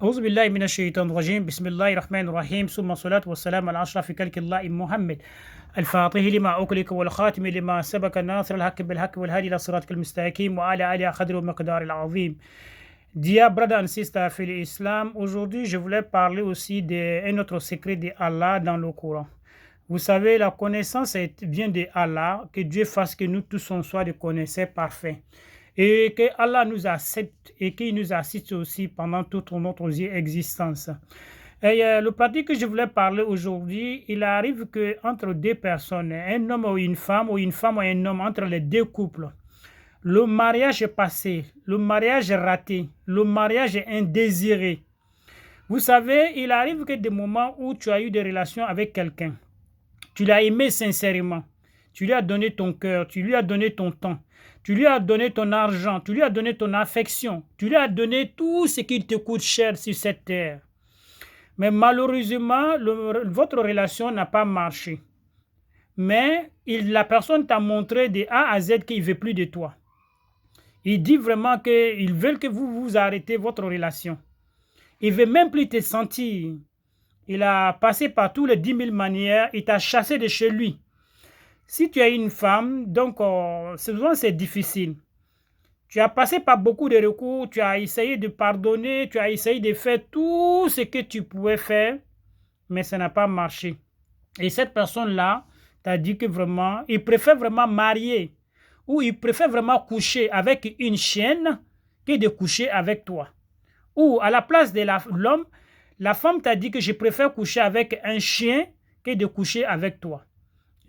أعوذ بالله من الشيطان الرجيم بسم الله الرحمن الرحيم ثم الصلاة والسلام على أشرف خلق الله محمد الفاتح لما أغلق والخاتم لما سبق الناصر الحق بالحق والهادي إلى صراطك المستقيم وعلى آله قدر ومقدار العظيم. Dear brother and sister في l'islam, aujourd'hui je voulais parler aussi d'un autre secret de Allah dans le Coran. Vous savez, la connaissance vient de Allah, que Dieu fasse que nous tous on soit des connaisseurs parfaits. Et que Allah nous accepte et qu'il nous assiste aussi pendant toute notre existence. Et le pratique que je voulais parler aujourd'hui, il arrive que entre deux personnes, un homme ou une femme ou un homme, entre les deux couples, le mariage est passé, le mariage est raté, le mariage est indésiré. Vous savez, il arrive que des moments où tu as eu des relations avec quelqu'un, tu l'as aimé sincèrement, tu lui as donné ton cœur, tu lui as donné ton temps, tu lui as donné ton argent, tu lui as donné ton affection, tu lui as donné tout ce qui te coûte cher sur cette terre. Mais malheureusement, votre relation n'a pas marché. Mais la personne t'a montré de A à Z qu'il ne veut plus de toi. Il dit vraiment qu'il veut que vous arrêtez votre relation. Il ne veut même plus te sentir. Il a passé par tous les 10 000 manières, il t'a chassé de chez lui. Si tu es une femme, donc souvent c'est difficile. Tu as passé par beaucoup de recours, tu as essayé de pardonner, tu as essayé de faire tout ce que tu pouvais faire, mais ça n'a pas marché. Et cette personne-là t'a dit que vraiment, il préfère vraiment marier ou il préfère vraiment coucher avec une chienne que de coucher avec toi. Ou à la place de l'homme, la femme t'a dit que je préfère coucher avec un chien que de coucher avec toi.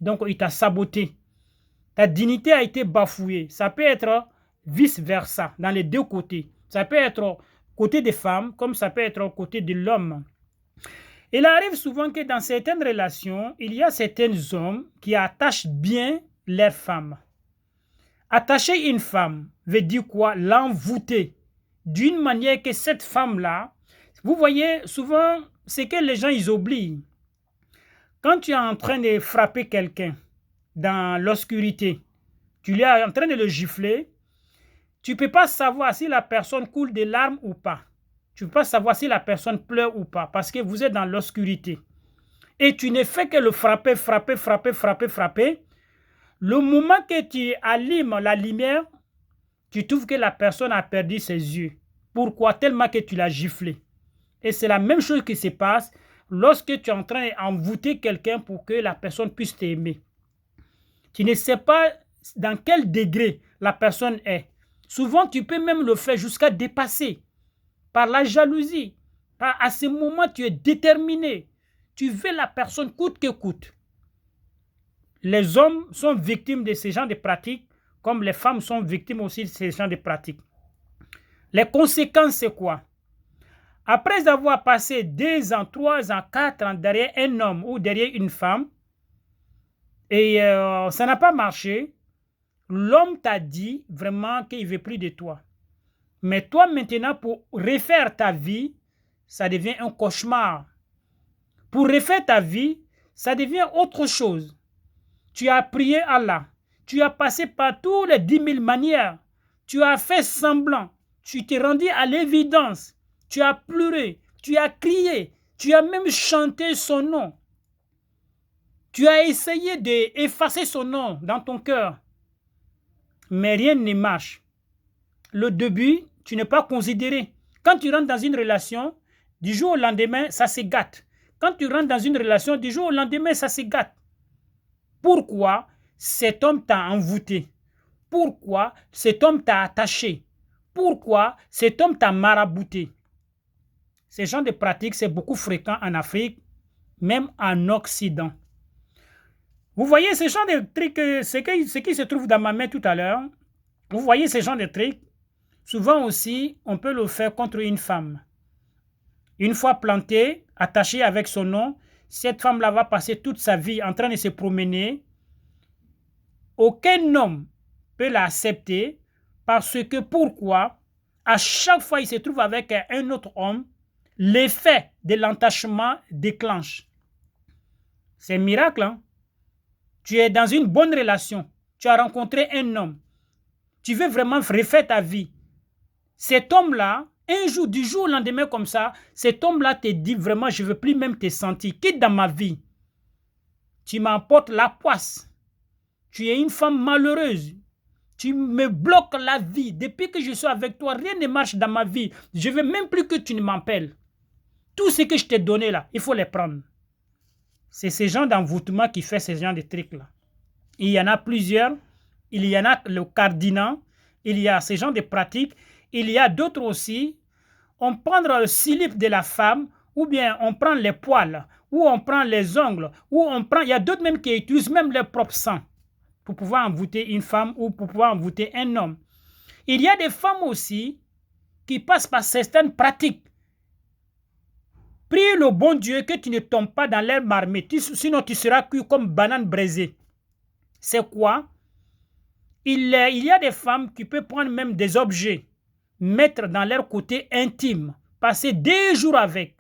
Donc, il t'a saboté. Ta dignité a été bafouée. Ça peut être vice-versa, dans les deux côtés. Ça peut être côté des femmes, comme ça peut être côté de l'homme. Il arrive souvent que dans certaines relations, il y a certains hommes qui attachent bien leurs femmes. Attacher une femme veut dire quoi? L'envoûter. D'une manière que cette femme-là, vous voyez, souvent, c'est que les gens, ils oublient. Quand tu es en train de frapper quelqu'un dans l'obscurité, tu es en train de le gifler, tu ne peux pas savoir si la personne coule des larmes ou pas. Tu ne peux pas savoir si la personne pleure ou pas parce que vous êtes dans l'obscurité. Et tu ne fais que le frapper. Le moment que tu allumes la lumière, tu trouves que la personne a perdu ses yeux. Pourquoi? Tellement que tu l'as giflé. Et c'est la même chose qui se passe lorsque tu es en train d'envoûter quelqu'un pour que la personne puisse t'aimer. Tu ne sais pas dans quel degré la personne est. Souvent, tu peux même le faire jusqu'à dépasser par la jalousie. À ce moment, tu es déterminé. Tu veux la personne coûte que coûte. Les hommes sont victimes de ce genre de pratiques, comme les femmes sont victimes aussi de ce genre de pratiques. Les conséquences, c'est quoi? Après avoir passé 2 ans, 3 ans, 4 ans derrière un homme ou derrière une femme, et ça n'a pas marché, l'homme t'a dit vraiment qu'il ne veut plus de toi. Mais toi, maintenant, pour refaire ta vie, ça devient un cauchemar. Pour refaire ta vie, ça devient autre chose. Tu as prié Allah. Tu as passé par tous les 10 000 manières. Tu as fait semblant. Tu t'es rendu à l'évidence. Tu as pleuré. Tu as crié. Tu as même chanté son nom. Tu as essayé d'effacer son nom dans ton cœur. Mais rien ne marche. Le début, tu n'es pas considéré. Quand tu rentres dans une relation, du jour au lendemain, ça se gâte. Quand tu rentres dans une relation, du jour au lendemain, ça se gâte. Pourquoi cet homme t'a envoûté? Pourquoi cet homme t'a attaché? Pourquoi cet homme t'a marabouté? Ce genre de pratiques, c'est beaucoup fréquent en Afrique, même en Occident. Vous voyez ce genre de trucs, ce qui se trouve dans ma main tout à l'heure, vous voyez ce genre de trucs, souvent aussi, on peut le faire contre une femme. Une fois plantée, attachée avec son nom, cette femme-là va passer toute sa vie en train de se promener. Aucun homme peut l'accepter parce que pourquoi? À chaque fois il se trouve avec un autre homme, l'effet de l'attachement déclenche. C'est un miracle, hein? Tu es dans une bonne relation, tu as rencontré un homme, tu veux vraiment refaire ta vie. Cet homme-là, Un jour, du jour au lendemain comme ça, cet homme-là te dit vraiment, je ne veux plus même te sentir. Quitte dans ma vie. Tu m'emportes la poisse. Tu es une femme malheureuse. Tu me bloques la vie. Depuis que je suis avec toi, rien ne marche dans ma vie. Je ne veux même plus que tu ne m'appelles. Tout ce que je t'ai donné là, il faut les prendre. C'est ce genre d'envoûtement qui fait ce genre de trucs-là. Il y en a plusieurs. Il y en a le cardinal. Il y a ce genre de pratiques. Il y a d'autres aussi. On prend le slip de la femme, ou bien on prend les poils, ou on prend les ongles, ou on prend... Il y a d'autres même qui utilisent même leur propre sang pour pouvoir envoûter une femme ou pour pouvoir envoûter un homme. Il y a des femmes aussi qui passent par certaines pratiques. Prie le bon Dieu que tu ne tombes pas dans leur marmite, sinon tu seras cuit comme banane braisée. C'est quoi? Il y a des femmes qui peuvent prendre même des objets, mettre dans leur côté intime, passer des jours avec.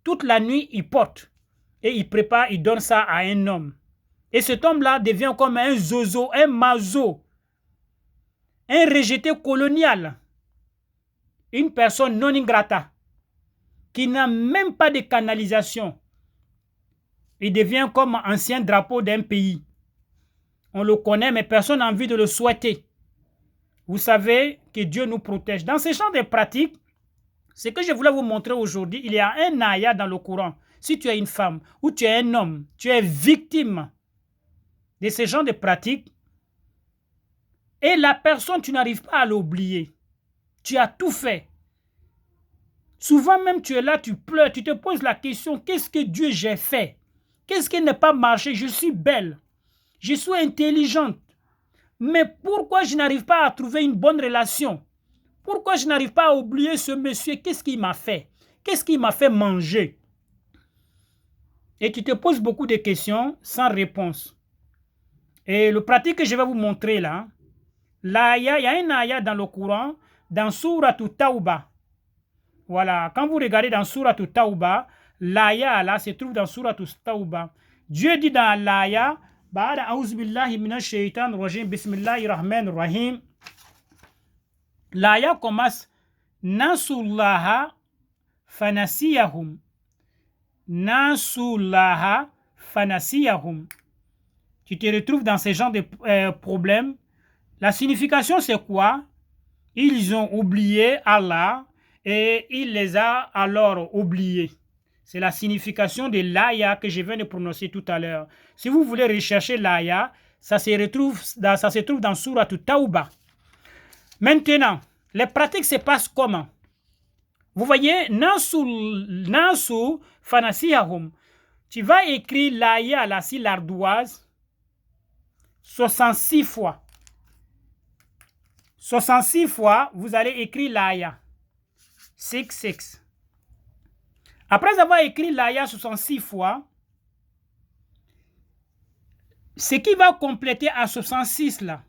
Toute la nuit, ils portent et ils préparent, ils donnent ça à un homme. Et cet homme-là devient comme un zozo, un mazo, un rejeté colonial, une personne non ingrata, qui n'a même pas de canalisation. Il devient comme ancien drapeau d'un pays. On le connaît, mais personne n'a envie de le souhaiter. Vous savez que Dieu nous protège. Dans ce genre de pratiques, ce que je voulais vous montrer aujourd'hui, il y a un ayat dans le Coran. Si tu es une femme ou tu es un homme, tu es victime de ce genre de pratiques, et la personne, tu n'arrives pas à l'oublier. Tu as tout fait. Souvent même, tu es là, tu pleures, tu te poses la question, qu'est-ce que Dieu j'ai fait? Qu'est-ce qui n'a pas marché? Je suis belle, je suis intelligente, mais pourquoi je n'arrive pas à trouver une bonne relation? Pourquoi je n'arrive pas à oublier ce monsieur? Qu'est-ce qu'il m'a fait? Qu'est-ce qu'il m'a fait manger? Et tu te poses beaucoup de questions sans réponse. Et le pratique que je vais vous montrer là, il y a un ayat dans le Coran, dans Surah Tawbah. Voilà, quand vous regardez dans Surah Tawbah, l'ayat là se trouve dans Surah Tawbah. Dieu dit dans l'ayat, Ba'ada a'udhu billahi minash shaitan rajim, bismillahir rahmanir rahim. L'ayat commence Nasullaha fanasiyahum. Nasullaha fanasiyahum. Tu te retrouves dans ce genre de problèmes. La signification, c'est quoi? Ils ont oublié Allah et il les a alors oubliés. C'est la signification de l'aya que je viens de prononcer tout à l'heure. Si vous voulez rechercher l'aya, ça se trouve dans Surah Tawbah. Maintenant, les pratiques se passent comment? Vous voyez, Nasu fanasiyahum. Tu vas écrire l'aya là, si l'ardoise, 66 fois. 66 fois, vous allez écrire l'aya. 6. Après avoir écrit l'aya 66 fois, ce qui va compléter à 66 là.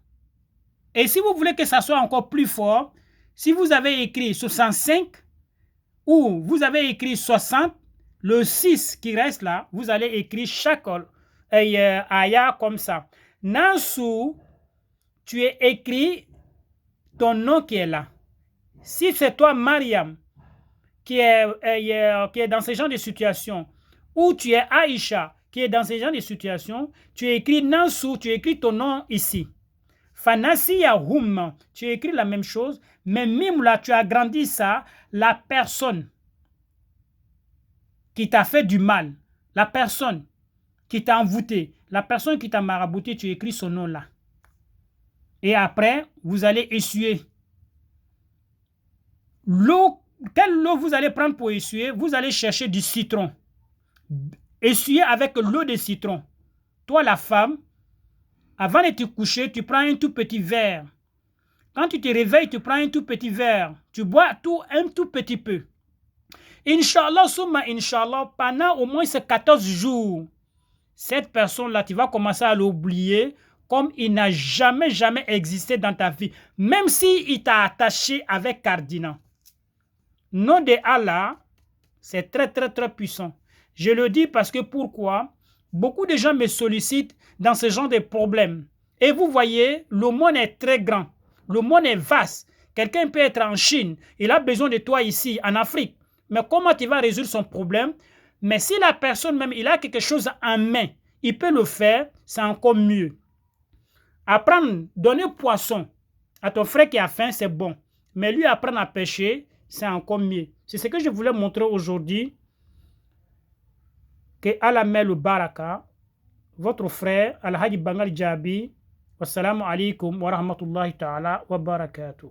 Et si vous voulez que ça soit encore plus fort, si vous avez écrit 65 ou vous avez écrit 60, le 6 qui reste là, vous allez écrire chaque aya comme ça. Nasu, tu es écrit ton nom qui est là. Si c'est toi, Mariam, qui est dans ce genre de situation, ou tu es Aïcha, qui est dans ce genre de situation, tu écris Nasu, tu écris ton nom ici. Fanasiyahum, tu écris la même chose, mais même là, tu as grandi ça, la personne qui t'a fait du mal, la personne qui t'a envoûté, la personne qui t'a marabouté, tu écris son nom là. Et après, vous allez essuyer. L'eau, quelle eau vous allez prendre pour essuyer? Vous allez chercher du citron. Essuyer avec l'eau de citron. Toi, la femme, avant de te coucher, tu prends un tout petit verre. Quand tu te réveilles, tu prends un tout petit verre. Tu bois un tout petit peu. Inch'Allah, summa Inch'Allah, pendant au moins ces 14 jours, cette personne-là, tu vas commencer à l'oublier comme il n'a jamais existé dans ta vie. Même s'il t'a attaché avec cardinal. Nom de Allah, c'est très puissant. Je le dis parce que pourquoi? Beaucoup de gens me sollicitent dans ce genre de problèmes. Et vous voyez, le monde est très grand. Le monde est vaste. Quelqu'un peut être en Chine, il a besoin de toi ici, en Afrique. Mais comment tu vas résoudre son problème? Mais si la personne même, il a quelque chose en main, il peut le faire, c'est encore mieux. Apprendre, donner poisson à ton frère qui a faim, c'est bon. Mais lui, apprendre à pêcher, c'est encore mieux. C'est ce que je voulais montrer aujourd'hui. Que Allah met le baraka. Votre frère, Al-Hadi Bangal Jabi. Wassalamu alaikum wa rahmatullahi ta'ala wa barakatuh.